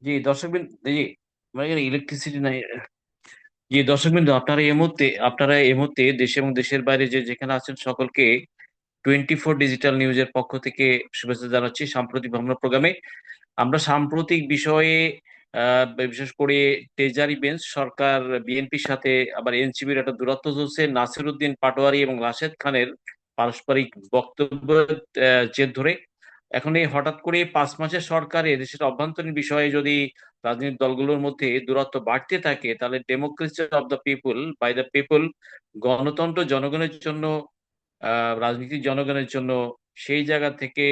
জি দর্শকবৃন্দ, জি আমার এখানে ইলেকট্রিসিটি নাই। জি দর্শকবৃন্দ, আপনারা এই মুহূর্তে দেশে এবং দেশের বাইরে যে যেখানে আছেন সকলকে 24 ডিজিটাল নিউজের পক্ষ থেকে শুভেচ্ছা জানাচ্ছি সাম্প্রতিক ভ্রমণ প্রোগ্রামে। আমরা সাম্প্রতিক বিষয়ে বিশেষ করে ট্রেজারি বেঞ্চ সরকার বিএনপির সাথে আবার এনসিবির একটা দূরত্ব চলছে, নাসির উদ্দিন পাটোয়ারি এবং রাশেদ খানের পারস্পরিক বক্তব্যের জের ধরে এখন এই হঠাৎ করে 5 মাসের সরকারে দেশের অভ্যন্তরীণ বিষয়ে যদি রাজনৈতিক দলগুলোর মধ্যে দূরত্ব বাড়তে থাকে, তাহলে democracy of the people by the people, গণতন্ত্র জনগণের জন্য, রাজনীতি জনগণের জন্য, সেই জায়গা থেকে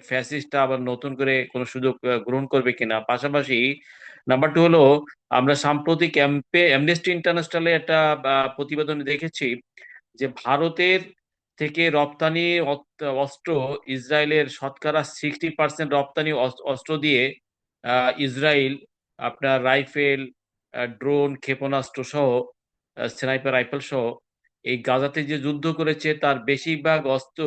ফ্যাসিস্টটা আবার নতুন করে কোনো সুযোগ গ্রহণ করবে কিনা। পাশাপাশি নাম্বার টু হলো, আমরা সাম্প্রতিক অ্যামনেস্টি ইন্টারন্যাশনালে একটা প্রতিবেদনে দেখেছি যে ভারতের থেকে রপ্তানি অস্ত্র, ইসরায়েলের শতকরা 60% রপ্তানি অস্ত্র দিয়ে ইসরায়েল আপনার রাইফেল, ড্রোন, ক্ষেপণাস্ত্র সহ, স্নাইপার রাইফেল সহ এই গাজাতে যে যুদ্ধ করেছে তার বেশিরভাগ অস্ত্র,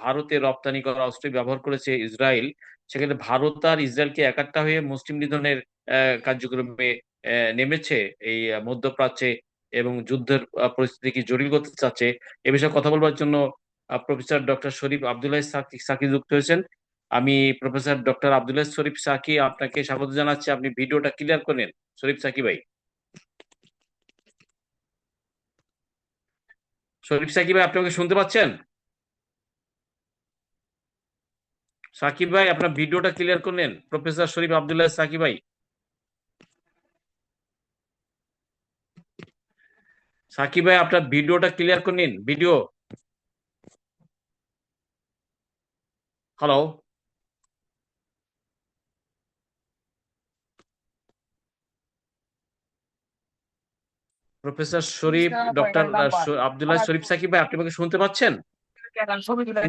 ভারতে রপ্তানি করা অস্ত্র ব্যবহার করেছে ইসরায়েল। সেখানে ভারত আর ইসরায়েলকে একাট্টা হয়ে মুসলিম নিধনের কার্যক্রমে নেমেছে এই মধ্যপ্রাচ্যে, এবং যুদ্ধের পরিস্থিতিকে জটিল করতে চাচ্ছে। এ বিষয়ে কথা বলবার জন্য প্রফেসর ডক্টর শরীফ আব্দুল্লাহ সাকি যুক্ত হয়েছেন। আমি প্রফেসর ডক্টর আব্দুল্লাহ শরীফ সাকি আপনাকে স্বাগত জানাচ্ছি। আপনি ভিডিওটা ক্লিয়ার করেন, শরীফ সাকি ভাই। শরীফ সাকি ভাই, আপনি আমাকে শুনতে পাচ্ছেন? সাকিব ভাই, আপনার ভিডিওটা ক্লিয়ার করলেন, প্রফেসর শরীফ আব্দুল্লাহ সাকি ভাই। সাকিব ভাই, আপনার ভিডিওটা ক্লিয়ার করে নিন, ভিডিও। হ্যালো। প্রফেসর শরীফ ডক্টর আব্দুল্লাহ শরীফ সাকিব ভাই, আপনি আমাকে শুনতে পাচ্ছেন?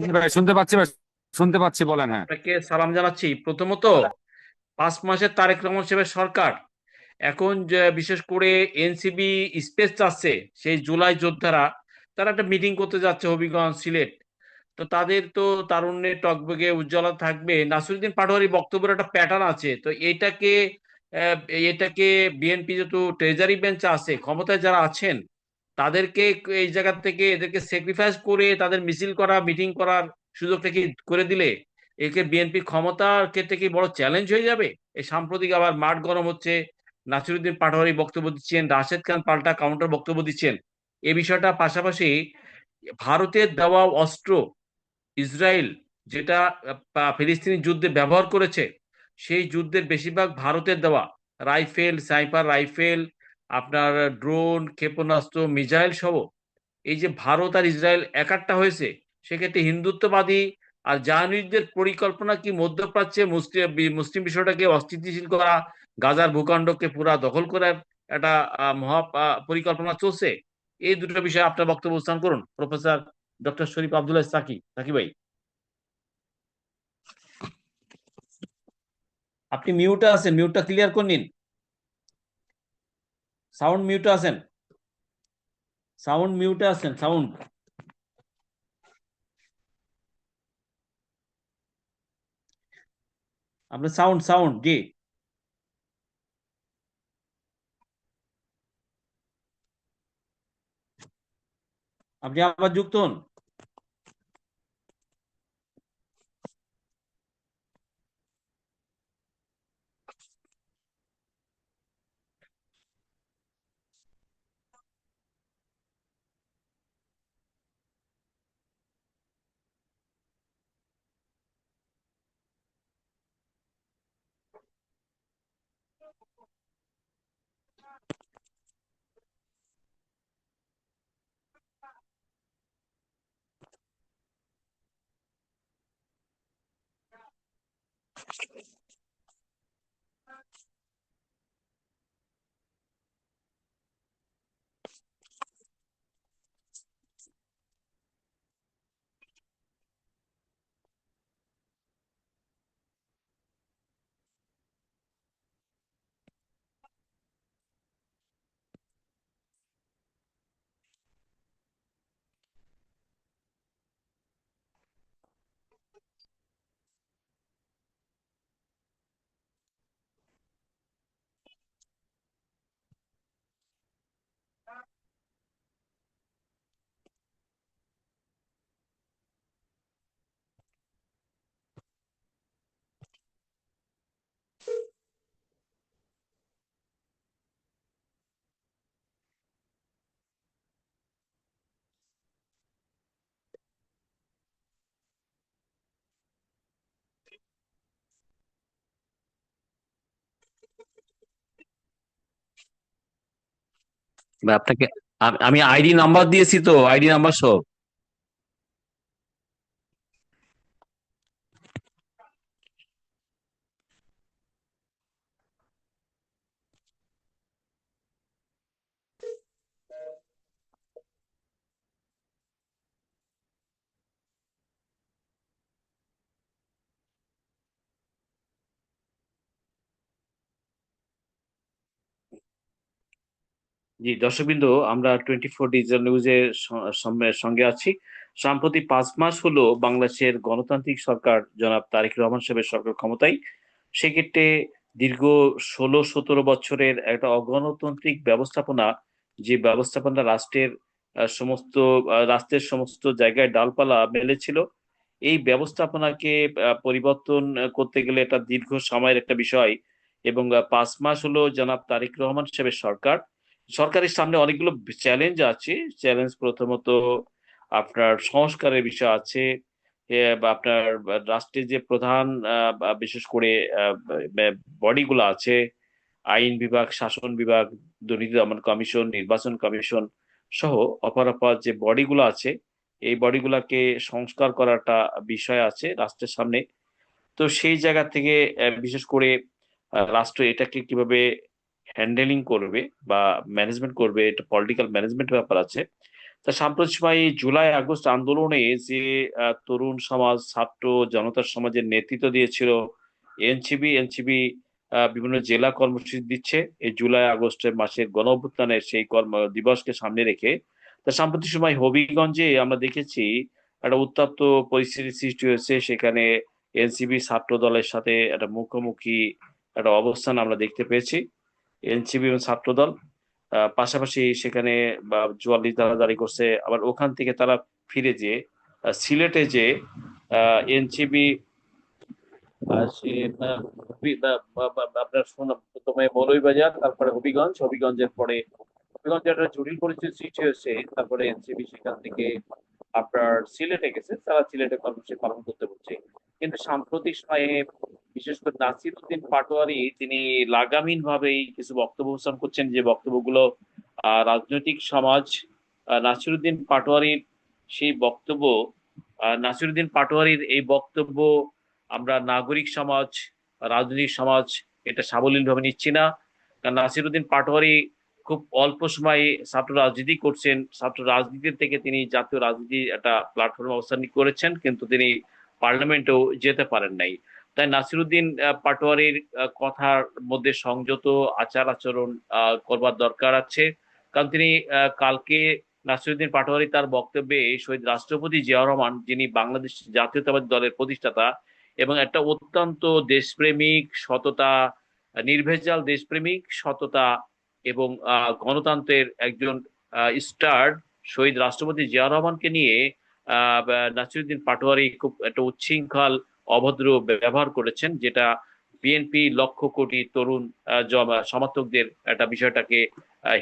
জি ভাই, শুনতে পাচ্ছি ভাই। শুনতে পাচ্ছি, বলেন। হ্যাঁ। আপনাকে সালাম জানাচ্ছি। প্রথমত, 5 মাসের তারেক রহমান সাহেবের সরকার এখন যে বিশেষ করে এনসিবি স্পেস চাচ্ছে, সেই জুলাই যোদ্ধারা তারা একটা মিটিং করতে যাচ্ছে হবিগঞ্জ, সিলেট। তো তাদের তো তারুণ্যের টকবগে উজ্জ্বলতা থাকবে। নাসিরুদ্দিন পাটোয়ারি বক্তব্যের একটা প্যাটার্ন আছে, তো আহ, এটাকে বিএনপি যেহেতু ট্রেজারি বেঞ্চে আছে, ক্ষমতায় যারা আছেন, তাদেরকে এই জায়গা থেকে এদেরকে স্যাক্রিফাইস করে তাদের মিছিল করা, মিটিং করার সুযোগটা কি করে দিলে একে বিএনপি ক্ষমতার ক্ষেত্রে কি বড় চ্যালেঞ্জ হয়ে যাবে? এই সাম্প্রতিক আবার মাঠ গরম হচ্ছে, নাসিরুদ্দিন পাটোয়ারি বক্তব্য দিচ্ছেন, রাশেদ খান পাল্টা কাউন্টার বক্তব্য দিচ্ছেন। এই বিষয়টা পাশাপাশি ভারতের দেওয়া অস্ত্র ইসরায়েল যেটা ফিলিস্তিনি যুদ্ধে ব্যবহার করেছে, সেই যুদ্ধের বেশিরভাগ ভারতের দেওয়া রাইফেল, স্নাইপার রাইফেল, আপনার ড্রোন, ক্ষেপণাস্ত্র, মিসাইল সহ, এই যে ভারত আর ইসরায়েল একাট্টা হয়েছে, সেক্ষেত্রে হিন্দুত্ববাদী আর জাহানিদের পরিকল্পনা কি মধ্যপ্রাচ্যে মুসলিম মুসলিম বিষয়টাকে অস্থিতিশীল করা, গাজার ভূখণ্ডকে পুরা দখল করার একটা মহা পরিকল্পনা চলছে? এই দুটো বিষয়ে আপনার বক্তব্য স্থান করুন, প্রফেসর ডক্টর শরীফ আব্দুল্লাহ সাকি ভাই। আপনি মিউটে আছেন, মিউটটা ক্লিয়ার করে নিন। সাউন্ড মিউটে আছেন, সাউন্ড মিউটে আছেন, সাউন্ড। আপনার সাউন্ড সাউন্ড জি। আপনি আবার যুক্ত হন। বা আপনাকে আমি আইডি নাম্বার দিয়েছি, তো আইডি নাম্বার সব। জি দর্শকবৃন্দ, আমরা 24 ডিজিটাল নিউজের সঙ্গে আছি। সাম্প্রতি 5 মাস হলো বাংলাদেশের গণতান্ত্রিক সরকার জনাব তারেক রহমান সাহেবের সরকার ক্ষমতায়। সেক্ষেত্রে দীর্ঘ 16-17 বছরের একটা অগণতান্ত্রিক ব্যবস্থাপনা, যে ব্যবস্থাপনা রাষ্ট্রের সমস্ত জায়গায় ডালপালা মেলেছিল, এই ব্যবস্থাপনাকে পরিবর্তন করতে গেলে এটা দীর্ঘ সময়ের একটা বিষয়। এবং 5 মাস হলো জনাব তারেক রহমান সাহেবের সরকারের সামনে অনেকগুলো চ্যালেঞ্জ আছে। চ্যালেঞ্জ প্রথমত আপনার সংস্কারের বিষয় আছে। বা আপনার রাষ্ট্রের যে প্রধান বিশেষ করে বডিগুলো আছে, আইন বিভাগ, শাসন বিভাগ, দুর্নীতি দমন কমিশন, নির্বাচন কমিশন সহ অপর অপর যে বডিগুলো আছে, এই বডিগুলাকে সংস্কার করার একটা বিষয় আছে রাষ্ট্রের সামনে। তো সেই জায়গা থেকে বিশেষ করে রাষ্ট্র এটাকে কিভাবে হ্যান্ডেলিং করবে বা ম্যানেজমেন্ট করবে, এটা পলিটিক্যাল ম্যানেজমেন্ট ব্যাপার আছে। তা সাম্প্রতিক সময় এই জুলাই আগস্ট আন্দোলনে যে তরুণ সমাজ, ছাত্র জনতার সমাজের নেতৃত্ব দিয়েছিল এনসিবি বিভিন্ন জেলা কর্মসূচি দিচ্ছে এই জুলাই আগস্টের মাসের গণ অভ্যুত্থানের সেই কর্ম দিবসকে সামনে রেখে। তা সাম্প্রতিক সময় হবিগঞ্জে আমরা দেখেছি একটা উত্তপ্ত পরিস্থিতির সৃষ্টি হয়েছে। সেখানে এনসিবি ছাত্র দলের সাথে একটা মুখোমুখি একটা অবস্থান আমরা দেখতে পেয়েছি, এনসিপি এবং ছাত্রদল। পাশাপাশি সেখানে 44 ধারা জারি করছে। আবার ওখান থেকে তারা ফিরে যে সিলেটে যে এনসিপি আপনার প্রথমে মৌলভীবাজার, তারপরে হবিগঞ্জের পরে হবিগঞ্জে একটা জটিল পরিস্থিতি সৃষ্টি হয়েছে। তারপরে এনসিপি সেখান থেকে আপনার সিলেটে গেছে, তারা সিলেটে কর্মসূচি পালন করতে হচ্ছে। কিন্তু সাম্প্রতিক সময়ে বিশেষ করে নাসির উদ্দিন পাটোয়ারি তিনি লাগামহীন ভাবেই কিছু বক্তব্য উপস্থাপন করছেন, যে বক্তব্যগুলো রাজনৈতিক সমাজ, নাসিরুদ্দিন পাটোয়ারির সেই বক্তব্য, নাসিরুদ্দিন পাটোয়ারির এই বক্তব্য আমরা নাগরিক সমাজ, রাজনৈতিক সমাজ এটা সাবলীলভাবে নিচ্ছি না। কারণ নাসিরুদ্দিন পাটোয়ারি খুব অল্প সময়ে ছাত্র রাজনীতি করছেন, ছাত্র রাজনীতি থেকে তিনি জাতীয় রাজনীতি একটা প্ল্যাটফর্মে অবস্থান করেছেন, কিন্তু তিনি পার্লামেন্টেও যেতে পারেন নাই। তাই নাসিরুদ্দিন পাটোয়ারির কথার মধ্যে সংযত আচার আচরণ করবার দরকার আছে। কারণ তিনি কালকে নাসিরুদ্দিন পাটোয়ারি তার বক্তব্যে শহীদ রাষ্ট্রপতি জিয়াউর রহমান, যিনি বাংলাদেশ জাতীয়তাবাদী দলের প্রতিষ্ঠাতা এবং একটা অত্যন্ত দেশপ্রেমিক সততা, নির্ভেজাল দেশপ্রেমিক সততা এবং গণতন্ত্রের একজন স্টার শহীদ রাষ্ট্রপতি জিয়াউর রহমানকে নিয়ে নাসিরুদ্দিন পাটোয়ারি খুব একটা উচ্ছৃঙ্খল অভদ্র ব্যবহার করেছেন, যেটা বিএনপি লক্ষ কোটি তরুণ সমর্থকদের একটা বিষয়টাকে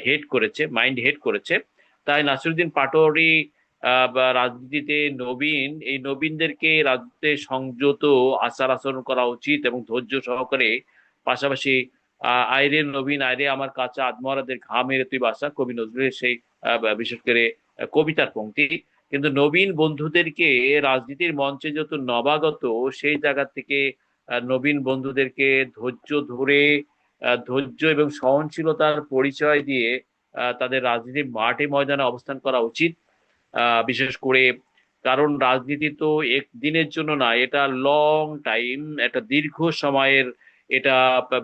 হেড করেছে, মাইন্ড হেড করেছে। তাই নাসিরুদ্দিন পাটোয়ারি বা রাজনীতিতে নবীন, এই নবীনদেরকে রাজনীতিতে সংযত আচার আচরণ করা উচিত এবং ধৈর্য সহকারে। পাশাপাশি আইরে নবীন আইরে আমার কাঁচা আদমরাদের ঘাম মেরে তুই বাসা, কবি নজরুলের সেই বিশেষ করে কবিতার পংক্তি। কিন্তু নবীন বন্ধুদেরকে রাজনীতির মঞ্চে যত নবাগত, সেই জায়গা থেকে নবীন বন্ধুদেরকে ধৈর্য ধরে, ধৈর্য এবং সহনশীলতার পরিচয় দিয়ে তাদের রাজনীতির মাঠে ময়দানে অবস্থান করা উচিত। বিশেষ করে কারণ রাজনীতি তো একদিনের জন্য না, এটা লং টাইম, একটা দীর্ঘ সময়ের। এটা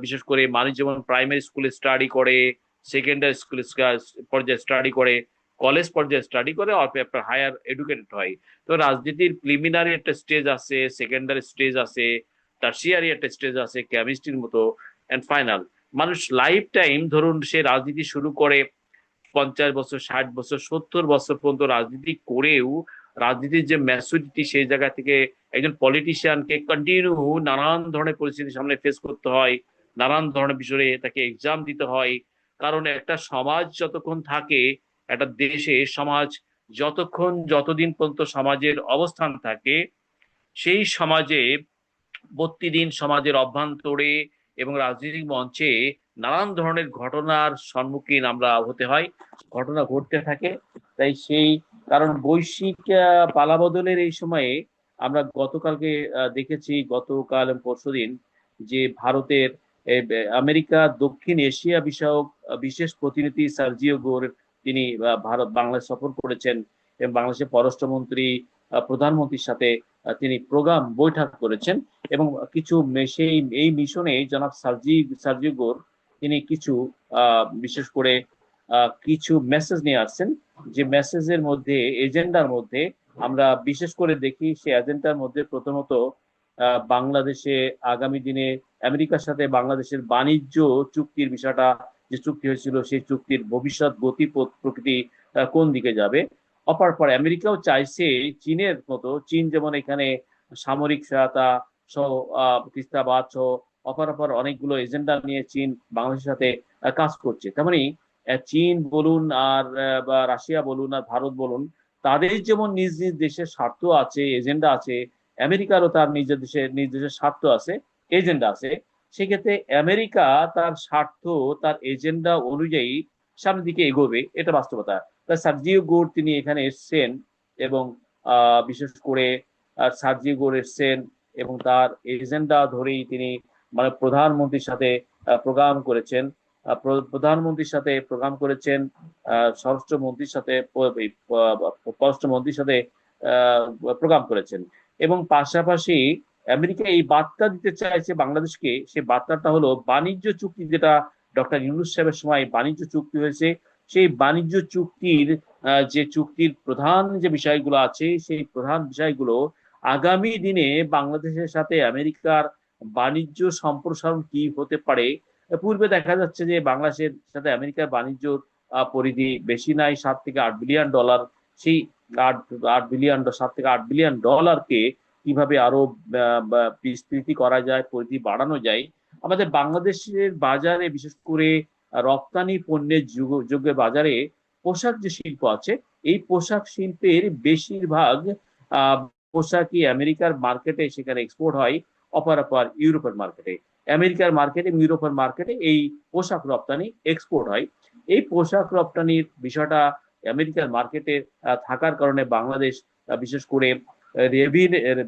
বিশেষ করে মানুষ যেমন প্রাইমারি স্কুলে স্টাডি করে, সেকেন্ডারি স্কুলে পর্যায়ে স্টাডি করে, কলেজ পর্যায়ে স্টাডি করে, আপনার হায়ার এডুকেটেড হয়। তো রাজনীতির প্রিলিমিনারি একটা স্টেজ আছে, সেকেন্ডারি স্টেজ আছে, টার্সিয়ারি একটা স্টেজ আছে কেমিস্ট্রির মতো, এন্ড ফাইনাল। মানুষ লাইফ টাইম ধরুন সে রাজনীতি শুরু করে 50 বছর, 60 বছর, 70 বছর পর্যন্ত রাজনীতি করেও রাজনীতির যে ম্যাচুরিটি, সেই জায়গা থেকে একজন পলিটিশিয়ানকে কন্টিনিউ নানান ধরনের পরিস্থিতির সামনে ফেস করতে হয়, নানান ধরনের বিষয়ে তাকে এক্সাম দিতে হয়। কারণ একটা সমাজ যতক্ষণ থাকে, একটা দেশে সমাজ যতদিন পর্যন্ত সমাজের অবস্থান থাকে, সেই সমাজে প্রতিদিন সমাজের অভ্যন্তরে এবং রাজনৈতিক মঞ্চে নানান ধরনের ঘটনার সম্মুখীন আমরা হতে হয়, ঘটনা ঘটতে থাকে। তাই সেই কারণ বৈশ্বিক পালাবদলের এই সময়ে আমরা গতকালকে দেখেছি, গতকাল এবং পরশুদিন, যে ভারতের আমেরিকা দক্ষিণ এশিয়া বিষয়ক বিশেষ প্রতিনিধি সার্জিও গোর তিনি ভারত বাংলাদেশ সফর করেছেন এবং বাংলাদেশের পররাষ্ট্রমন্ত্রী প্রধানমন্ত্রীর সাথে তিনি প্রোগ্রাম বৈঠক করেছেন। এবং কিছু সেই এই মিশনে জনাব সার্জিও গোর তিনি কিছু বিশেষ করে কিছু মেসেজ নিয়ে আসছেন, যে মেসেজের মধ্যে এজেন্ডার মধ্যে আমরা বিশেষ করে দেখি সে এজেন্ডার মধ্যে প্রথমত বাংলাদেশে আগামী দিনে আমেরিকার সাথে বাংলাদেশের বাণিজ্য চুক্তির বিষয়টা, যে চুক্তি হয়েছিল সেই চুক্তির ভবিষ্যৎ গতি প্রকৃতি কোন দিকে যাবে। অপর আমেরিকাও চাইছে চীনের মতো, চীন যেমন এখানে সামরিক সহায়তা সহ তিস্তাবাদ সহ অপর অনেকগুলো এজেন্ডা নিয়ে চীন বাংলাদেশের সাথে কাজ করছে। তেমনি চীন বলুন আর বা রাশিয়া বলুন আর ভারত বলুন, তাদের যেমন নিজ নিজ দেশের স্বার্থ আছে, এজেন্ডা আছে, আমেরিকারও তার নিজ দেশের স্বার্থ আছে, এজেন্ডা আছে। সেক্ষেত্রে আমেরিকা তার স্বার্থ, তার এজেন্ডা অনুযায়ী সামনের দিকে এগোবে, এটা বাস্তবতা। তাই সার্জিও গোর তিনি এখানে এসছেন এবং বিশেষ করে সার্জিও গোর এসছেন এবং তার এজেন্ডা ধরেই তিনি মানে প্রধানমন্ত্রীর সাথে প্রোগ্রাম করেছেন, প্রধানমন্ত্রীর সাথে প্রোগ্রাম করেছেন, স্বরাষ্ট্রমন্ত্রীর সাথে পররাষ্ট্রমন্ত্রীর সাথে প্রোগ্রাম করেছেন। এবং পাশাপাশি আমেরিকা এই বার্তা দিতে চাইছে বাংলাদেশকে, সে বার্তাটা হলো বাণিজ্য চুক্তি, যেটা ডক্টর ইউনূস সাহেবের সময় বাণিজ্য চুক্তি হয়েছে, সেই বাণিজ্য চুক্তির যে চুক্তির প্রধান যে বিষয়গুলো আছে সেই প্রধান বিষয়গুলো আগামী দিনে বাংলাদেশের সাথে আমেরিকার বাণিজ্য সম্প্রসারণ কি হতে পারে। পূর্বে দেখা যাচ্ছে যে বাংলাদেশের সাথে আমেরিকার বাণিজ্য পরিধি বেশি নাই, 7 থেকে 8 বিলিয়ন ডলার। সেই 7 থেকে 8 বিলিয়ন ডলারকে কিভাবে আরো বিস্তৃতি করা যায়, পরিধি বাড়ানো যায়। আমাদের বাংলাদেশের বাজারে বিশেষ করে রপ্তানি পণ্যের যোগ্য বাজারে পোশাক যে শিল্প আছে, এই পোশাক শিল্পের বেশিরভাগ আহ পোশাকই আমেরিকার মার্কেটে সেখানে এক্সপোর্ট হয়, অপর ইউরোপের মার্কেটে। আমেরিকার মার্কেটে এবং ইউরোপের মার্কেটে এই পোশাক রপ্তানি এক্সপোর্ট হয়। এই পোশাক রপ্তানির বিষয়টা আমেরিকার মার্কেটে থাকার কারণে বাংলাদেশ বিশেষ করে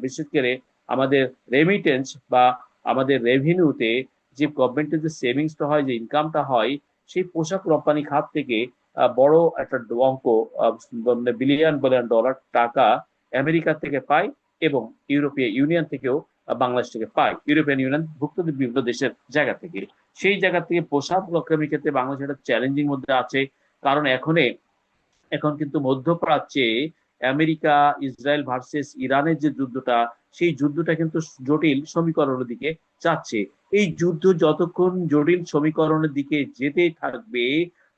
বিশেষ করে আমাদের রেমিটেন্স বা আমাদের রেভিনিউতে যে গভর্নমেন্টের যে সেভিংসটা হয়, যে ইনকামটা হয়, সেই পোশাক রপ্তানি খাত থেকে বড় একটা অঙ্ক, বিলিয়ন বিলিয়ন ডলার টাকা আমেরিকা থেকে পায় এবং ইউরোপীয় ইউনিয়ন থেকেও বাংলাদেশ থেকে পায়, ইউরোপিয়ান ইউনিয়ন ভুক্ত বিভিন্ন দেশের জায়গা থেকে। সেই জায়গা থেকে পোশাক রপ্তানির ক্ষেত্রে বাংলাদেশ একটা চ্যালেঞ্জিং মধ্যে আছে। কারণ এখন কিন্তু মধ্যপ্রাচ্যে আমেরিকা ইসরায়েল ভার্সেস ইরানের যে যুদ্ধটা, সেই যুদ্ধটা কিন্তু জটিল সমীকরণের দিকে যাচ্ছে। এই যুদ্ধ যতক্ষণ জটিল সমীকরণের দিকে যেতে থাকবে,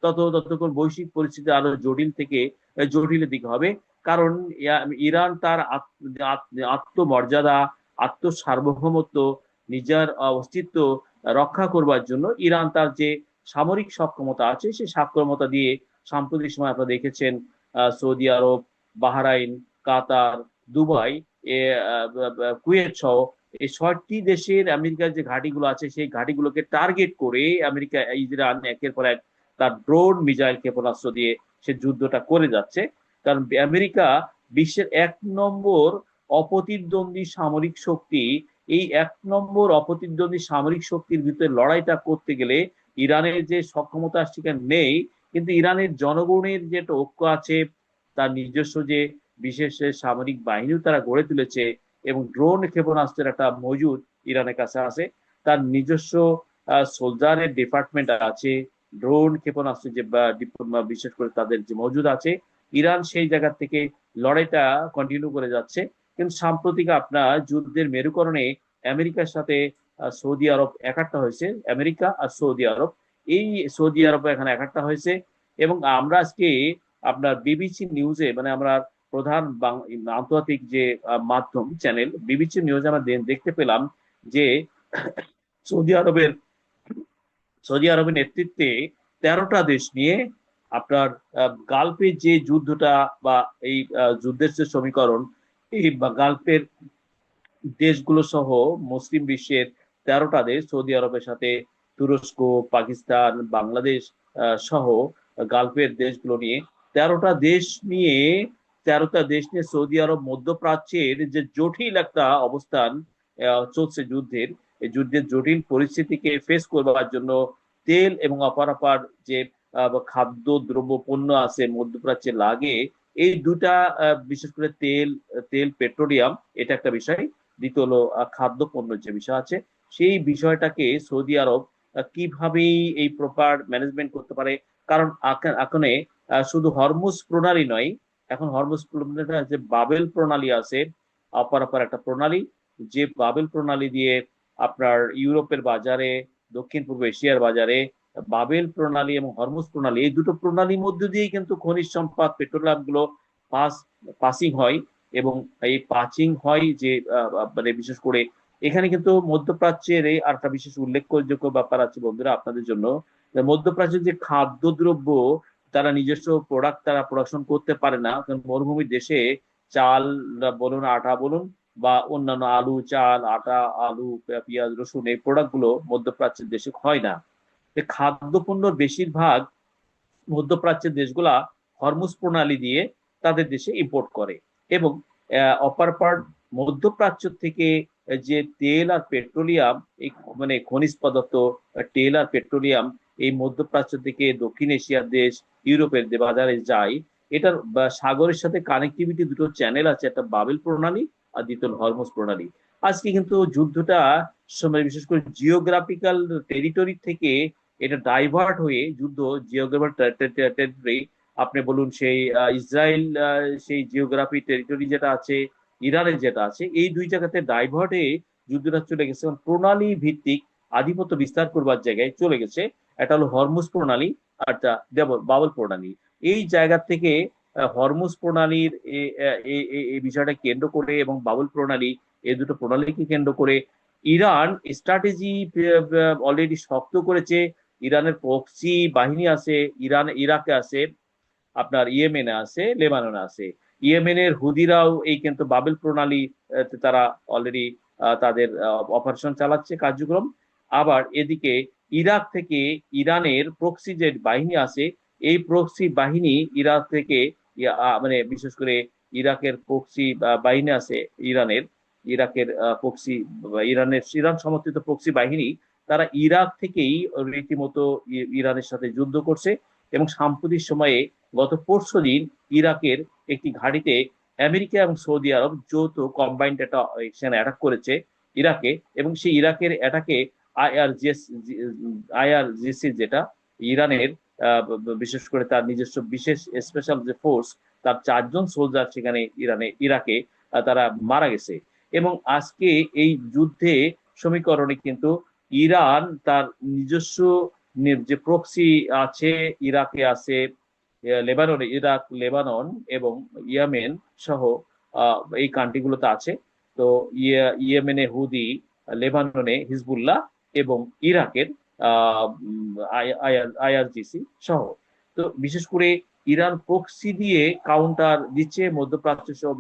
ততক্ষণ বৈশ্বিক পরিস্থিতি আরো জটিল থেকে জটিলের দিকে হবে। কারণ ইরান তার আত্মমর্যাদা, আত্মসার্বভৌমত্ব, নিজের অস্তিত্ব রক্ষা করবার জন্য ইরান তার যে সামরিক সক্ষমতা আছে সেই সক্ষমতা দিয়ে সাম্প্রতিক সময় আপনারা দেখেছেন সৌদি আরব, বাহরাইন, কাতার, দুবাই, কুয়েত সহ এই 6টি দেশের আমেরিকার যে ঘাঁটিগুলো আছে সেই ঘাঁটিগুলোকে টার্গেট করে আমেরিকা ইসরায়েল একের পর এক তার ড্রোন মিসাইল ক্ষেপণাস্ত্র দিয়ে সে যুদ্ধটা করে যাচ্ছে। কারণ আমেরিকা বিশ্বের 1 নম্বর অপ্রতিদ্বন্দ্বী সামরিক শক্তি। এই 1 নম্বর অপ্রতিদ্বন্দ্বী সামরিক শক্তির ভিতরে লড়াইটা করতে গেলে ইরানের যে সক্ষমতা সেখানে নেই, কিন্তু ইরানের জনগণের যে একটা ঐক্য আছে, তার নিজস্ব যে বিশেষ সামরিক বাহিনীও তারা গড়ে তুলেছে এবং ড্রোন ক্ষেপণাস্ত্রের একটা মজুদ ইরানের কাছে আছে, তার নিজস্ব সোলজারের ডিপার্টমেন্ট আছে, ড্রোন ক্ষেপণাস্ত্র যে বিশেষ করে তাদের যে মজুদ আছে, ইরান সেই জায়গা থেকে লড়াইটা কন্টিনিউ করে যাচ্ছে। কিন্তু সাম্প্রতিক আপনার যুদ্ধের মেরুকরণে আমেরিকার সাথে সৌদি আরব একাট্টা হয়েছে, আমেরিকা আর সৌদি আরব, এই সৌদি আরব এখানে একাট্টা হয়েছে। এবং আমরা আজকে আপনার বিবিসি নিউজে, মানে আমরা প্রধান আন্তর্জাতিক যে মাধ্যম চ্যানেল বিবিসি নিউজে আমরা দেখতে পেলাম যে সৌদি আরবের সৌদি আরবের নেতৃত্বে 13টা দেশ নিয়ে আপনার গালফের যে যুদ্ধটা বা এই যুদ্ধের যে সমীকরণ, এই গালফের দেশগুলো সহ মুসলিম বিশ্বের 13টা দেশ সৌদি আরবের সাথে তুরস্ক, পাকিস্তান, বাংলাদেশ সহ গালফের দেশগুলো নিয়ে 13টা দেশ নিয়ে 13টা দেশ নিয়ে সৌদি আরব মধ্যপ্রাচ্যের যে জটিল একটা অবস্থান চলছে যুদ্ধের, এই যুদ্ধের জটিল পরিস্থিতিকে ফেস করবার জন্য তেল এবং অপরাপার যে খাদ্য দ্রব্য পণ্য আছে মধ্যপ্রাচ্যে লাগে, এই দুটা বিশেষ করে তেল, পেট্রোলিয়াম, এটা একটা বিষয়। দ্বিতীয় হলো খাদ্য পণ্য যে বিষয় আছে, সেই বিষয়টাকে সৌদি আরব কিভাবে এই প্রপার ম্যানেজমেন্ট করতে পারে। কারণ এখন শুধু হরমুজ প্রণালী নয়, এখন হরমুজ প্রণালীটা যে বাবেল প্রণালী আছে, অপরাপর একটা প্রণালী, যে বাবেল প্রণালী দিয়ে আপনার ইউরোপের বাজারে, দক্ষিণ পূর্ব এশিয়ার বাজারে বাবেল প্রণালী এবং হরমুজ প্রণালী, এই দুটো প্রণালীর মধ্যে দিয়েই কিন্তু খনিজ সম্পদ পেট্রোলিয়াম গুলো পাস পাসিং হয়। এবং এই পাচিং হয় যে মানে বিশেষ করে এখানে কিন্তু মধ্যপ্রাচ্যের এই আরেকটা বিশেষ উল্লেখযোগ্য ব্যাপার আছে বন্ধুরা আপনাদের জন্য, যে মধ্যপ্রাচ্যের যে খাদ্যদ্রব্য, তারা নিজস্ব প্রোডাক্ট তারা প্রোডাকশন করতে পারে না, কারণ মরুভূমির দেশে চাল বলুন, আটা বলুন, বা অন্যান্য আলু, চাল, আটা, আলু, পেঁয়াজ, রসুন, এই প্রোডাক্ট গুলো মধ্যপ্রাচ্যের দেশে হয় না। খাদ্য পণ্যর বেশিরভাগ মধ্যপ্রাচ্যের দেশগুলা হরমুজ প্রণালী দিয়ে তাদের দেশে ইম্পোর্ট করে। এবং অপার পার্ট মধ্যপ্রাচ্য থেকে যে তেল আর পেট্রোলিয়াম, এই মানে খনিজ পদার্থ, তেল আর পেট্রোলিয়াম এই মধ্যপ্রাচ্য থেকে দক্ষিণ এশিয়ার দেশ, ইউরোপের বাজারে যায়। এটার সাগরের সাথে কানেক্টিভিটি দুটো চ্যানেল আছে, একটা বাবেল প্রণালী আর দ্বিতীয় হরমুজ প্রণালী। আজকে কিন্তু যুদ্ধটা সময় বিশেষ করে জিওগ্রাফিক্যাল টেরিটরি থেকে এটা ডাইভার্ট হয়ে যুদ্ধ, জিওগ্রাফিক টেরিটরি, আপনি বলুন সেই ইসরায়েল, সেই জিওগ্রাফি টেরিটরি যেটা আছে, ইরানের যেটা আছে, এই দুই জায়গাতে ডাইভার্ট হয়ে যুদ্ধটা চলে গেছে, প্রণালী ভিত্তিক আধিপত্য বিস্তার করবার জায়গায় চলে গেছে। এটা হলো হরমুজ প্রণালী আর বাবল প্রণালী। এই জায়গা থেকে হরমুজ প্রণালীর এই বিষয়টা কেন্দ্র করে এবং বাবুল প্রণালী, এই দুটো প্রণালীকে কেন্দ্র করে ইরান স্ট্র্যাটেজি অলরেডি শক্ত করেছে। ইরানের প্রক্সি বাহিনী আছে, ইরাকে আছে, আপনার ইয়েমেনে আছে, লেবাননে আছে। ইয়েমেনের হুদিরাও এই কিন্তু বাবেল প্রণালী তারা অলরেডি তাদের অপারেশন চালাচ্ছে, কার্যক্রম। আবার এদিকে ইরাক থেকে ইরানের প্রক্সি যে বাহিনী আছে, এই প্রক্সি বাহিনী ইরাক থেকে মানে বিশেষ করে ইরাকের প্রক্সি বাহিনী আছে, ইরানের, ইরাকের প্রক্সি, ইরান সমর্থিত প্রক্সি বাহিনী, তারা ইরাক থেকেই রীতিমতো ইরানের সাথে যুদ্ধ করছে। এবং সাম্প্রতিক সময়ে গত পরশু দিন ইরাকের একটি ঘাঁটিতে আমেরিকা এবং সৌদি আরব যৌথ কম্বাইন্ড একটা সেনা অ্যাটাক করেছে ইরাকে। এবং সেই ইরাকের অ্যাটাকে আইআরজিসি যেটা ইরানের বিশেষ করে তার নিজস্ব বিশেষ স্পেশাল যে ফোর্স, তার 4জন সোলজার সেখানে ইরাকে তারা মারা গেছে। এবং আজকে এই যুদ্ধে সমীকরণে কিন্তু ইরান তার নিজস্ব যে প্রক্সি আছে, ইরাকে আছে, লেবাননে, ইরাক, লেবানন এবং ইয়েমেন সহ এই কান্ট্রিগুলোতে আছে। তো ইয়েমেনে হুদি, লেবাননে হিজবুল্লাহ এবং ইরাকের আইআরজিসি সহ। তো বিশেষ করে ইরান প্রক্সি দিয়ে কাউন্টার দিচ্ছে মধ্যপ্রাচ্য সহ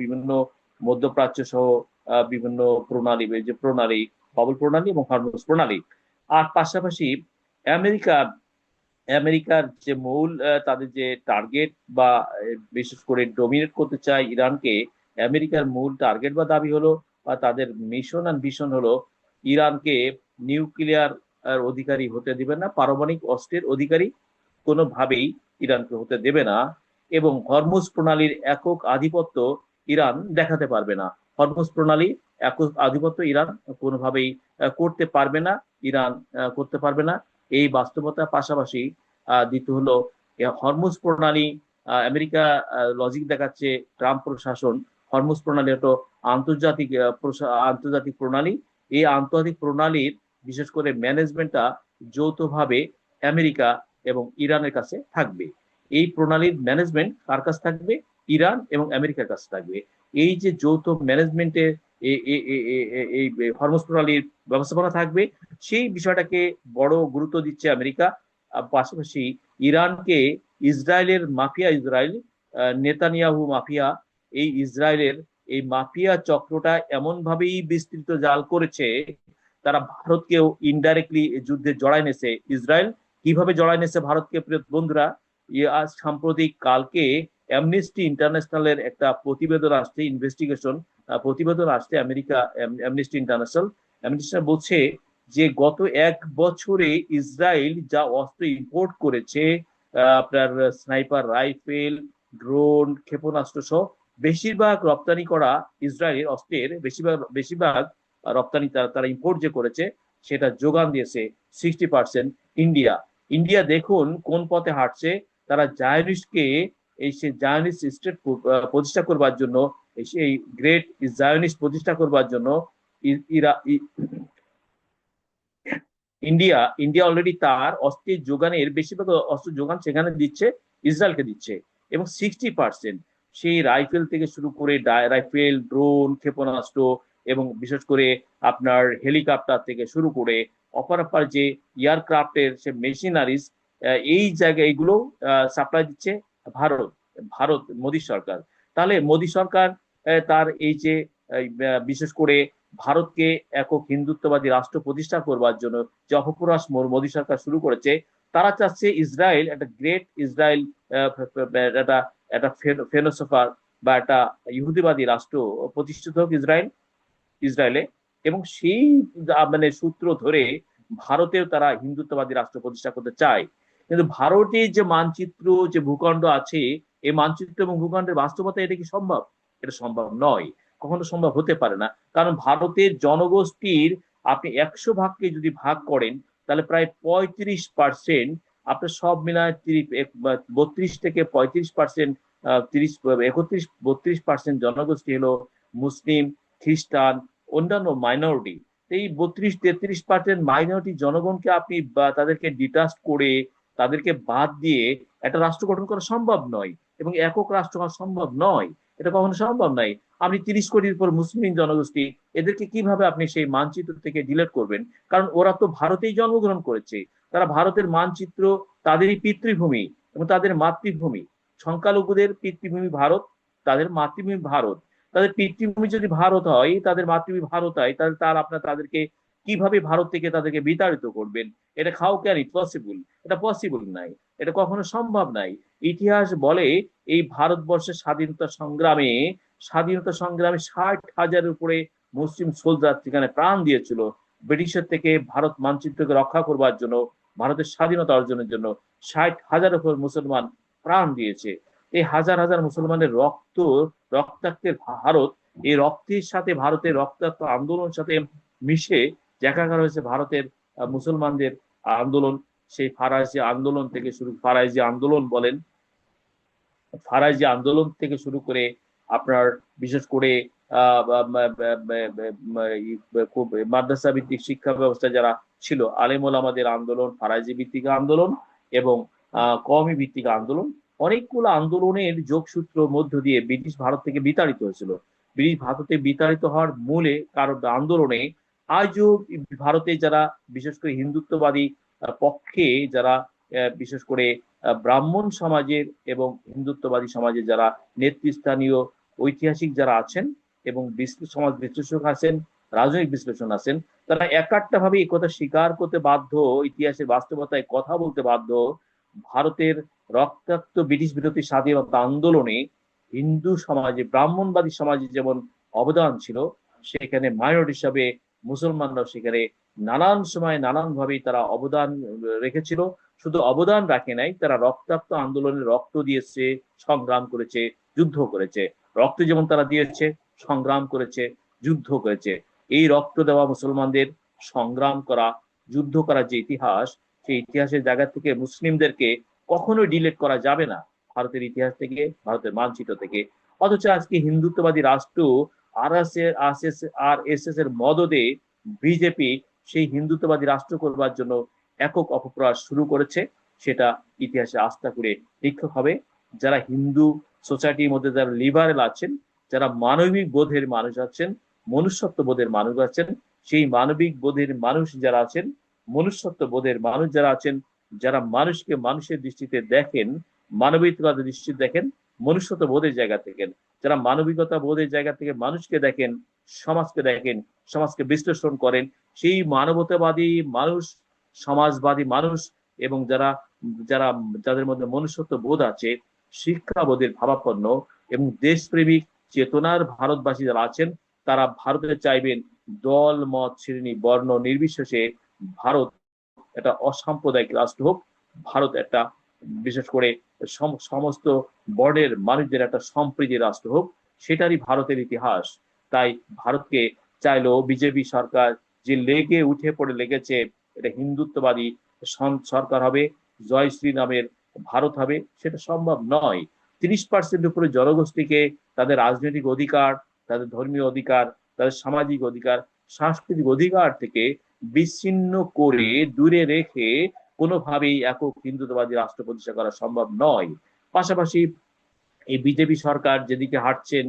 বিভিন্ন প্রণালী, যে প্রণালী, বাবুল প্রণালী এবং হরমুজ প্রণালী। আর পাশাপাশি আমেরিকা, আমেরিকার যে মূল তাদের যে টার্গেট বা বিশেষ করে ডোমিনেট করতে চায় ইরানকে, আমেরিকার মূল টার্গেট বা দাবি হলো বা তাদের মিশন অ্যান্ড ভিশন হলো ইরানকে নিউক্লিয়ার অধিকারী হতে দিবে না, পারমাণবিক অস্ত্রের অধিকারী কোনোভাবেই ইরানকে হতে দেবে না। এবং হরমুজ প্রণালীর একক আধিপত্য ইরান দেখাতে পারবে না। হরমুজ প্রণালী একক আধিপত্য ইরান কোনোভাবেই করতে পারবে না, ইরান করতে পারবে না। এই বাস্তবতার পাশাপাশি দ্বিতীয় হলো হরমুজ প্রণালী, আমেরিকা লজিক দেখাচ্ছে, ট্রাম্প প্রশাসন হরমুজ প্রণালী একটা আন্তর্জাতিক আন্তর্জাতিক প্রণালী। এই আন্তর্জাতিক প্রণালীর বিশেষ করে ম্যানেজমেন্টটা যৌথভাবে আমেরিকা এবং ইরানের কাছে থাকবে। এই প্রণালীর ম্যানেজমেন্ট কার কাছে থাকবে? ইরান এবং আমেরিকার কাছে থাকবে। এই যে যৌথ ম্যানেজমেন্টের এই হরমুজ প্রণালীর ব্যবস্থাপনা থাকবে, সেই বিষয়টাকে বড় গুরুত্ব দিচ্ছে আমেরিকা। পাশাপাশি ইরানকে ইসরায়েলের মাফিয়া, ইসরায়েল নেতানিয়াহু মাফিয়া, এই ইসরায়েলের এই মাফিয়া চক্রটা এমন ভাবেই বিস্তৃত জাল করেছে তারা ভারতকেও ইনডাইরেক্টলি যুদ্ধে জড়ায় নেছে। ইসরায়েল কিভাবে জড়ায় নেছে ভারতকে, প্রিয় বন্ধুরা? আজ সাম্প্রতিক কালকে অ্যামনেস্টি ইন্টারন্যাশনালের একটা প্রতিবেদন আসছে, ইনভেস্টিগেশন প্রতিবেদন আসছে আমেরিকা, অ্যামনেস্টি ইন্টারন্যাশনাল। অ্যামনেস্টি বলছে যে গত 1 বছরে ইসরায়েল যা অস্ত্র ইম্পোর্ট করেছে, আপনার স্নাইপার রাইফেল, ড্রোন, ক্ষেপণাস্ত্র সহ বেশিরভাগ রপ্তানি করা ইসরায়েলের অস্ত্রের বেশিরভাগ বেশিরভাগ রপ্তানি তারা ইম্পোর্ট যে করেছে সেটা যোগান দিয়েছে 60% ইন্ডিয়া। ইন্ডিয়া দেখুন কোন পথে হাঁটছে। তারা জায়নিস্টকে, এই সে জায়নিস্ট স্টেট প্রতিষ্ঠা করবার জন্য, এই গ্রেট জায়নিস্ট প্রতিষ্ঠা করবার জন্য ইরা ইন্ডিয়া ইন্ডিয়া অলরেডি তার অস্ত্রের যোগানের বেশিরভাগ অস্ত্র যোগান সেখানে দিচ্ছে, ইসরায়েলকে দিচ্ছে। এবং 60% সেই রাইফেল থেকে শুরু করে রাইফেল, ড্রোন, ক্ষেপণাস্ত্র এবং বিশেষ করে আপনার হেলিকপ্টার থেকে শুরু করে অপরাপার যে এয়ারক্রাফটের সে মেশিনারিজ, এই জায়গায় এইগুলো সাপ্লাই দিচ্ছে ভারত। ভারত মোদী সরকার। তাহলে মোদী সরকার তার এই যে বিশেষ করে ভারতকে একক হিন্দুত্ববাদী রাষ্ট্র প্রতিষ্ঠা করবার জন্য যে অপপ্রয়াস মোদী সরকার শুরু করেছে, তারা চাচ্ছে ইসরায়েল একটা গ্রেট ইসরায়েল, একটা একটা ফেলোসফার বা একটা ইহুদিবাদী রাষ্ট্র প্রতিষ্ঠিত হোক ইসরায়েলে। এবং সেই মানে সূত্র ধরে ভারতেও তারা হিন্দুত্ববাদী রাষ্ট্র প্রতিষ্ঠা করতে চায়। কিন্তু ভারতের যে মানচিত্র, যে ভূখণ্ড আছে, এই মানচিত্র এবং ভূখণ্ডের বাস্তবতা এটা কি সম্ভব? এটা সম্ভব নয়, কখনো সম্ভব হতে পারে না। কারণ ভারতের জনগোষ্ঠীর আপনি 100 ভাগকে যদি ভাগ করেন তাহলে প্রায় 35%, আপনার সব মিলায় 32 থেকে 35%, 31-32% জনগোষ্ঠী হলো মুসলিম, খ্রিস্টান, অন্যান্য মাইনরিটি। এই 32-33% মাইনরিটি জনগণকে আপনি তাদেরকে ডিটাচ করে, তাদেরকে বাদ দিয়ে একটা রাষ্ট্র গঠন করা সম্ভব নয়, এবং একক রাষ্ট্র করা সম্ভব নয়। এটা কখনো সম্ভব নয়। আপনি 30 কোটির উপর মুসলিম জনগোষ্ঠী, এদেরকে কিভাবে আপনি সেই মানচিত্র থেকে ডিলিট করবেন? কারণ ওরা তো ভারতেই জন্মগ্রহণ করেছে, তারা ভারতের মানচিত্র তাদেরই পিতৃভূমি এবং তাদের মাতৃভূমি। সংখ্যালঘুদের পিতৃভূমি ভারত, তাদের মাতৃভূমি ভারত। তাদের পিতৃভূমি যদি ভারত হয়, তাদের মাতৃভূমি ভারত হয়, তাহলে আপনার তাদেরকে কিভাবে ভারত থেকে তাদেরকে বিতাড়িত করবেন? এটা হাউ ক্যান ইট পসিবল? এটা পসিবল নাই, এটা কখনো সম্ভব নাই। ইতিহাস বলে এই ভারতবর্ষের স্বাধীনতা সংগ্রামে 60,000-এর উপরে মুসলিম সোলজার সেখানে প্রাণ দিয়েছিল ব্রিটিশের থেকে ভারত মানচিত্রকে রক্ষা করবার জন্য, ভারতের স্বাধীনতা অর্জনের জন্য 60,000-এর উপর মুসলমান প্রাণ দিয়েছে। এই হাজার হাজার মুসলমানের রক্তাক্তের ভারত, এই রক্তের সাথে ভারতের রক্তাক্ত আন্দোলনের সাথে মিশে একাকার হয়েছে ভারতের মুসলমানদের আন্দোলন। সেই ফারাইজি আন্দোলন বলেন, ফারাইজি আন্দোলন থেকে শুরু করে আপনার বিশেষ করে মাদ্রাসা ভিত্তিক শিক্ষা ব্যবস্থা যারা ছিল, আলেম ওলামাদের আন্দোলন, ফারাইজি ভিত্তিক আন্দোলন এবং কওমি ভিত্তিক আন্দোলন, অনেকগুলো আন্দোলনের যোগসূত্র মধ্য দিয়ে ব্রিটিশ ভারত থেকে বিতাড়িত হয়েছিল। ব্রিটিশ ভারতে বিতাড়িত হওয়ার মূলে কারণ আন্দোলনে আজও ভারতে যারা বিশেষ করে হিন্দুত্ববাদী পক্ষে যারা বিশেষ করে ব্রাহ্মণ সমাজের এবং হিন্দুত্ববাদী সমাজের যারা নেতৃস্থানীয় ঐতিহাসিক যারা আছেন এবং সমাজ বিশ্লেষক আছেন, রাজনৈতিক বিশ্লেষণ আছেন, তারা একাট্টা ভাবে এই কথা স্বীকার করতে বাধ্য, ইতিহাসের বাস্তবতায় কথা বলতে বাধ্য, ভারতের রক্তাক্ত ব্রিটিশ বিরোধী স্বাধীনতা আন্দোলনে হিন্দু সমাজে, ব্রাহ্মণবাদী সমাজে যেমন অবদান ছিল, সেখানে মাইনরিটি হিসাবে মুসলমানরাও সেখানে নানান সময় নানান ভাবে তারা অবদান রেখেছিল। শুধু অবদান রাখে নাই, তারা রক্তাক্ত আন্দোলনে রক্ত দিয়েছে, সংগ্রাম করেছে, যুদ্ধ করেছে। রক্ত যেমন তারা দিয়েছে, সংগ্রাম করেছে, যুদ্ধ করেছে। এই রক্ত দেওয়া মুসলমানদের সংগ্রাম করা, যুদ্ধ করার যে ইতিহাস, সেই ইতিহাসের জায়গা থেকে মুসলিমদেরকে কখনোই ডিলেট করা যাবে না ভারতের ইতিহাস থেকে, ভারতের মানচিত্র থেকে। অথচ আজকে হিন্দুত্ববাদী রাষ্ট্র আর এস এস এর মদদে বিজেপি সেই হিন্দুত্ববাদী রাষ্ট্র করবার জন্য একক অপপ্রয়াস শুরু করেছে। সেটা ইতিহাসে আস্থা করে শিক্ষক হবে। যারা হিন্দু সোসাইটির মধ্যে যারা লিবারেল আছেন, যারা মানবিক বোধের মানুষ আছেন, মনুষ্যত্ব বোধের মানুষ আছেন, সেই মানবিক বোধের মানুষ যারা আছেন, মনুষ্যত্ব বোধের মানুষ যারা আছেন, যারা মানুষকে মানুষের দৃষ্টিতে দেখেন, মানবিকতার দৃষ্টিতে দেখেন, মনুষ্যত্ব বোধের জায়গা থেকে, যারা মানবিকতা বোধের জায়গা থেকে মানুষকে দেখেন, সমাজকে দেখেন, সমাজকে বিশ্লেষণ করেন, সেই মানবতাবাদী মানুষ, সমাজবাদী মানুষ এবং যারা যারা যাদের মধ্যে মনুষ্যত্ব বোধ আছে, শিক্ষাবোধের ভাবাপন্ন এবং দেশপ্রেমিক চেতনার ভারতবাসী যারা আছেন, তারা ভারতে চাইবেন দল মত শ্রেণী বর্ণ নির্বিশেষে ভারত একটা অসাম্প্রদায়িক রাষ্ট্র হোক, ভারত একটা বিশেষ করে সমস্ত বর্ণের মানুষদের একটা সম্প্রীতি রাষ্ট্র হোক, সেটারই ভারতের ইতিহাস। তাই ভারতকে চাইলেও বিজেপি সরকার যে লেগে উঠে পড়ে লেগেছে, এটা হিন্দুত্ববাদী সরকার হবে, জয় শ্রী নামের ভারত হবে, সেটা সম্ভব নয়। 30% উপরে জনগোষ্ঠীকে তাদের রাজনৈতিক অধিকার, তাদের ধর্মীয় অধিকার, তাদের সামাজিক অধিকার, সাংস্কৃতিক অধিকার থেকে বিচ্ছিন্ন করে দূরে রেখে কোনোভাবেই একক হিন্দুত্ববাদী রাষ্ট্র প্রতিষ্ঠা করা সম্ভব নয়। পাশাপাশি এই বিজেপি সরকার যেদিকে হাঁটছেন,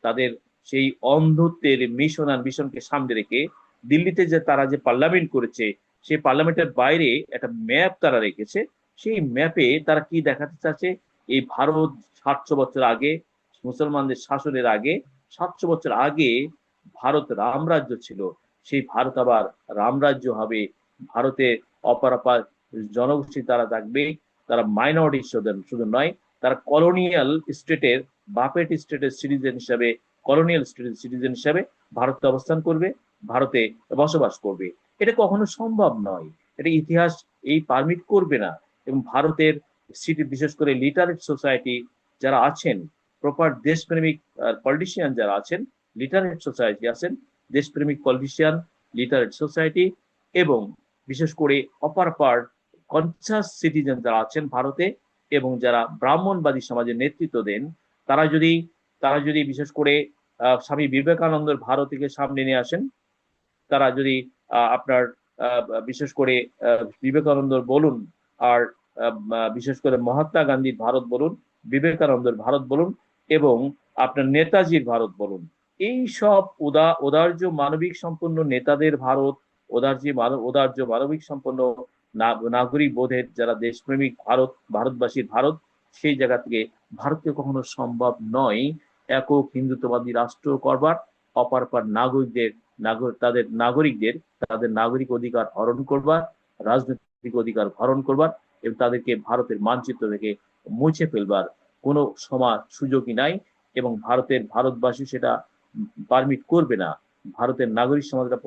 তাদের সেই অন্ধত্বের মিশন আর মিশনকে সামনে রেখে দিল্লিতে যে তারা যে পার্লামেন্ট করেছে, সেই পার্লামেন্টের বাইরে একটা ম্যাপ তারা রেখেছে। সেই ম্যাপে তারা কি দেখাতে চাচ্ছে, এই ভারত 700 বছর আগে, মুসলমানদের শাসনের আগে 700 বছর আগে ভারত রামরাজ্য ছিল, সেই ভারত আবার রামরাজ্য হবে। ভারতে অপরাপার জনগোষ্ঠী তারা থাকবে, তারা মাইনরিটি শুধু নয়, তারা কলোনিয়াল স্টেটের বাপেট স্টেটের সিটিজেন হিসাবে, কলোনিয়াল স্টেটের সিটিজেন হিসাবে ভারতে অবস্থান করবে, ভারতে বসবাস করবে। এটা কখনো সম্ভব নয়, এটা ইতিহাস এই পারমিট করবে না। এবং ভারতের সিটি, বিশেষ করে লিটারেট সোসাইটি যারা আছেন, প্রপার দেশপ্রেমিক পলিটিশিয়ান যারা আছেন, লিটারেট সোসাইটি আছেন, দেশপ্রেমিক পলিটিশিয়ান, লিটারেট সোসাইটি এবং বিশেষ করে অপার পার্ট কনসাস সিটিজেন যারা আছেন ভারতে, এবং যারা ব্রাহ্মণবাদী সমাজের নেতৃত্ব দেন, তারা যদি বিশেষ করে স্বামী বিবেকানন্দের ভারতীকে সামনে নিয়ে আসেন, তারা যদি আপনার বিশেষ করে বিবেকানন্দ বলুন, আর বিশেষ করে মহাত্মা গান্ধীর ভারত বলুন, বিবেকানন্দের ভারত বলুন এবং আপনার নেতাজির ভারত বলুন, এই সব উদার্য মানবিক সম্পন্ন নেতাদের ভারত, উদার্য মানবিক সম্পন্ন নাগরিক বোধের যারা দেশপ্রেমিক ভারত, ভারতবাসীর ভারত, সেই জায়গা থেকে ভারতকে কখনো সম্ভব নয় একক হিন্দুত্ববাদী রাষ্ট্র করবার, অপরপর তাদের নাগরিক অধিকার হরণ করবার, রাজনৈতিক অধিকার হরণ করবার এবং তাদেরকে ভারতের মানচিত্র থেকে মুছে ফেলবার কোনো সুযোগই নাই। এবং ভারতবাসী সেটা পারমিট করবে না, ভারতের নাগরিক সমাজটা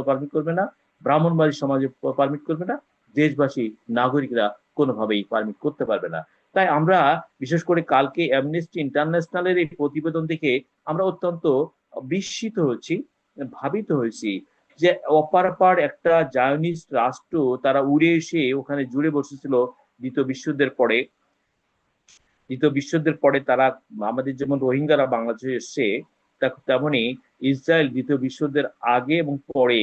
পারমিট করবে না, ব্রাহ্মণবাদী সমাজে পারমিট করবে না, দেশবাসী নাগরিকরা কোনোভাবেই পারমিট করতে পারবে না। তাই আমরা বিশেষ করে কালকে অ্যামনেস্টি ইন্টারন্যাশনালের এই প্রতিবেদন দেখে আমরা অত্যন্ত বিস্মিত হয়েছি, ভাবিত হয়েছি যে অপারপার একটা জায়নিস্ট রাষ্ট্র তারা উড়ে এসে ওখানে জুড়ে বসেছিল দ্বিতীয় বিশ্বযুদ্ধের পরে তারা, আমাদের যেমন রোহিঙ্গারা বাংলাদেশে এসছে, তেমনি ইসরায়েল দ্বিতীয় বিশ্বযুদ্ধের আগে এবং পরে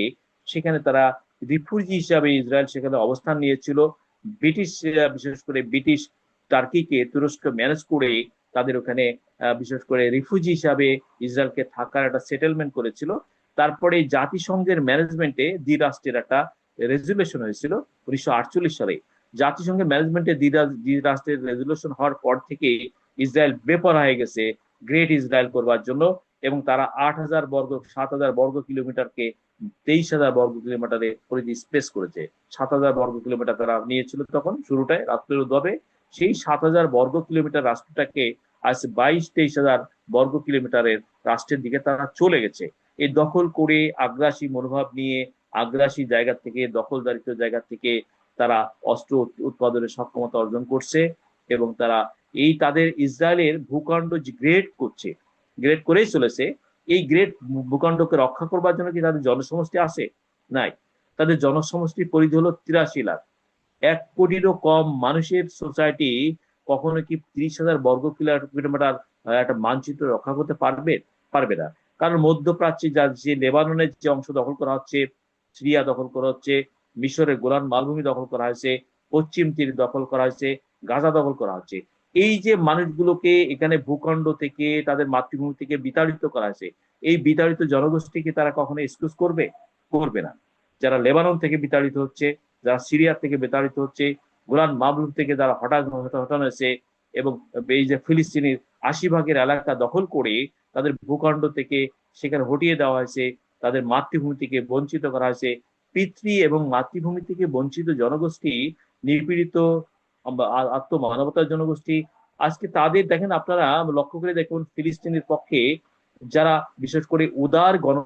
সেখানে তারা রিফিউজি হিসাবে ইসরায়েল সেখানে অবস্থান নিয়েছিল। বিশেষ করে ব্রিটিশ টার্কিকে, তুরস্ক ম্যানেজ করে তাদের ওখানে বিশেষ করে রিফিউজি হিসাবে ইসরায়েলকে থাকার একটা সেটেলমেন্ট করেছিল। তারপরে জাতিসংঘের ম্যানেজমেন্টে দ্বিরাষ্ট্রের একটা রেজুলেশন হয়েছিল 1948 সালে। জাতিসংঘের ম্যানেজমেন্টে দ্বিরাষ্ট্রের রেজুলেশন হওয়ার পর থেকে ইসরায়েল বেপরোয়া হয়ে গেছে গ্রেট ইসরায়েল করবার জন্য, এবং তারা 7,000 বর্গ কিলোমিটারকে 23,000 বর্গ কিলোমিটারে পরিধি স্পেস করেছে। 7,000 বর্গ কিলোমিটার তারা নিয়েছিল তখন শুরুটায় রাষ্ট্রের উদ্ভবে। সেই 7,000 বর্গ কিলোমিটার রাষ্ট্রটাকে আজ 22-23,000 বর্গ কিলোমিটারের রাষ্ট্রের দিকে তারা চলে গেছে। এই দখল করে আগ্রাসী মনোভাব নিয়ে, আগ্রাসী জায়গা থেকে, দখলদারিত্ব জায়গা থেকে তারা অস্ত্র উৎপাদনের সক্ষমতা অর্জন করছে এবং তারা এই তাদের ইসরায়েলের ভূখণ্ড যে গ্রেড করেই চলেছে। এই গ্রেড ভূখণ্ডকে রক্ষা করবার জন্য কি তাদের জনসমষ্টি আছে? নাই। তাদের জনসমষ্টির পরিধি হলো 83 লাখ। 1 কোটিরও কম মানুষের সোসাইটি কখনো কি 30,000 বর্গ কিলোমিটার একটা মানচিত্র রক্ষা করতে পারবে না। কারণ মধ্যপ্রাচ্যে যে লেবাননের যে অংশ দখল করা হচ্ছে, সিরিয়া দখল করা হচ্ছে, মিশরের গোলান মালভূমি দখল করা হয়েছে, পশ্চিম তীর দখল করা হয়েছে, গাজা দখল করা হচ্ছে, এই যে মানুষগুলোকে এখানে ভূখণ্ড থেকে, তাদের মাতৃভূমি থেকে বিতাড়িত করা হয়েছে, এই বিতাড়িত জনগোষ্ঠীকে তারা কখনো এক্সকিউজ করবে না। যারা লেবানন থেকে বিতাড়িত হচ্ছে, যারা সিরিয়া থেকে বিতাড়িত হচ্ছে, গোলান মালভূমি থেকে যারা হটানো হয়েছে, এবং এই যে ফিলিস্তিনের 80% এলাকা দখল করে তাদের ভূখণ্ড থেকে সেখানে হটিয়ে দেওয়া হয়েছে, তাদের মাতৃভূমি থেকে বঞ্চিত করা হয়েছে, পিতৃ এবং মাতৃভূমি থেকে বঞ্চিত জনগোষ্ঠী, নিপীড়িত আত্মমানবতার জনগোষ্ঠী, আজকে তাদের দেখেন, আপনারা লক্ষ্য করে দেখুন ফিলিস্তিনের পক্ষে যারা বিশেষ করে উদার গণ